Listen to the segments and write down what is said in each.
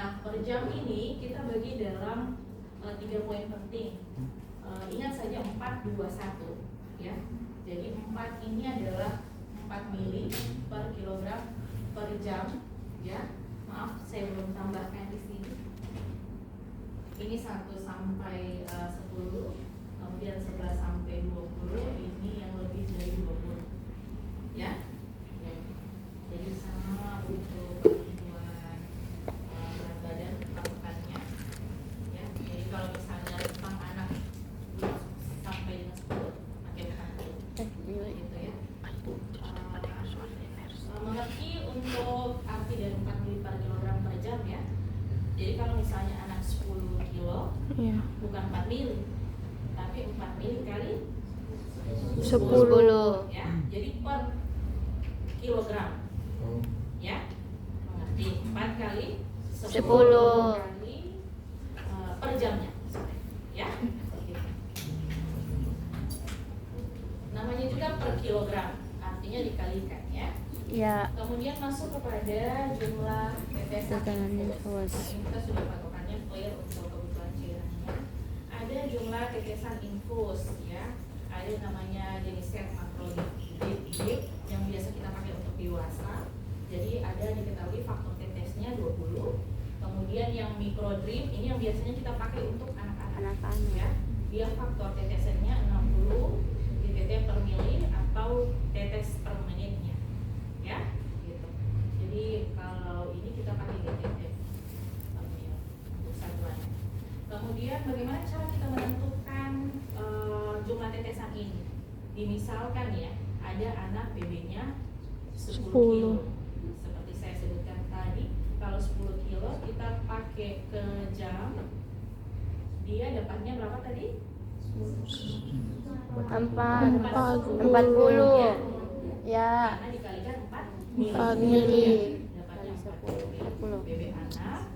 Nah, per jam ini kita bagi dalam 3 poin penting. Ingat saja 421 ya. Jadi 4 ini adalah 4 mili per kilogram per jam ya. Maaf, saya belum tambahkan di sini. Ini 1 sampai 10, kemudian 11 sampai 20, ini yang lebih dari 20 ya. Jadi sama untuk perhitungan berat badan patokannya ya. Jadi kalau misalnya rentang anak sampai dengan 10 pakai 40 gitu ya. Mengerti untuk arti dari 4 mili per kilogram per jam ya. Jadi kalau misalnya anak 10 kilo bukan 4 mili tapi 4 mili kali 10 ya. Jadi per kilogram ya, mengerti? 4 kali 10 kali per jamnya ya. Namanya juga per kilogram, artinya dikalikan ya. Kemudian masuk kepada jumlah tetesan infus. Ini kita sudah patokannya clear untuk kebutuhan cairannya. Ada jumlah tetesan infus ya. Ada namanya jenis set makrodrip yang biasa kita pakai untuk dewasa. Jadi ada diketahui faktor tetesnya 20. Kemudian yang mikrodrip ini yang biasanya kita pakai untuk anak-anak ya. Dia faktor tetesannya 60 dpt per mili atau tetes per menitnya ya gitu. Jadi kalau ini kita pakai dpt per mili untuk satuannya. Kemudian bagaimana cara kita menentukan jumlah tetesan ini? Dimisalkan ya, ada anak BB-nya 10 kilo. Seperti saya sebutkan tadi, kalau 10 kilo kita pakai ke jam, dia dapatnya berapa tadi? 40 ya. Karena dikalikan 4 mili. Dapatnya 40 BB anak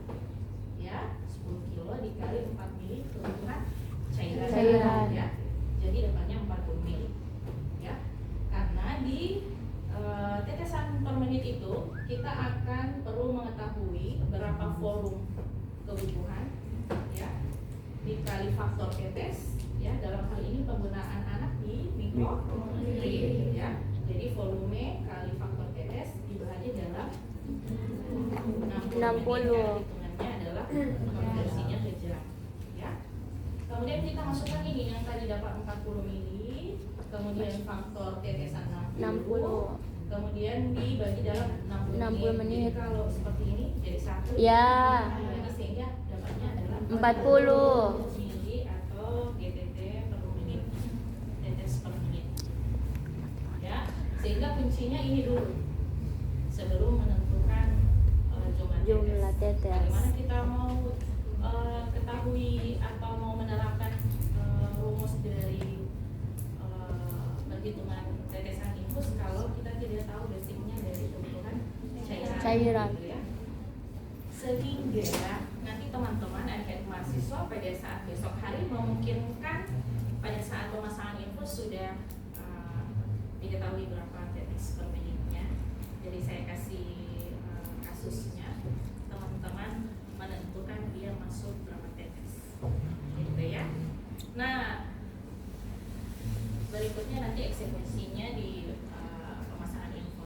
ya, 10 kilo dikali 4 mili kebutuhan cairan ya. Jadi dapatnya 40 mili ya. Karena di tetesan per menit itu kita akan perlu mengetahui berapa volume kebutuhan ya, dikali faktor tetes ya. Dalam hal ini penggunaan anak di mikrodrip ya. Jadi volume kali faktor tetes dibagi dalam 60. Hitungannya adalah konversinya ke jam ya. Kemudian kita masukkan ini yang tadi dapat 40 mili, kemudian faktor tetesan 60, kemudian dibagi dalam 60 menit. Jadi kalau seperti ini jadi 1 ya. Dibagi sehingga dapatnya adalah 40 mili atau GTT per menit, tetes per menit ya. Sehingga kuncinya ini dulu sebelum menentukan jumlah tetes. Bagaimana kita mau ketahui atau mau menerapkan rumus dari perhitungan tetesan infus kalau kita tidak tahu basicnya dari kebutuhan cairan gitu ya. Sehingga nanti teman-teman adik-adik mahasiswa pada saat besok hari memungkinkan pada saat pemasangan infus sudah diketahui berapa tetes per menitnya. Jadi saya kasih kasusnya, teman-teman menentukan dia masuk berapa tetes gitu ya. Nah, berikutnya nanti eksekusi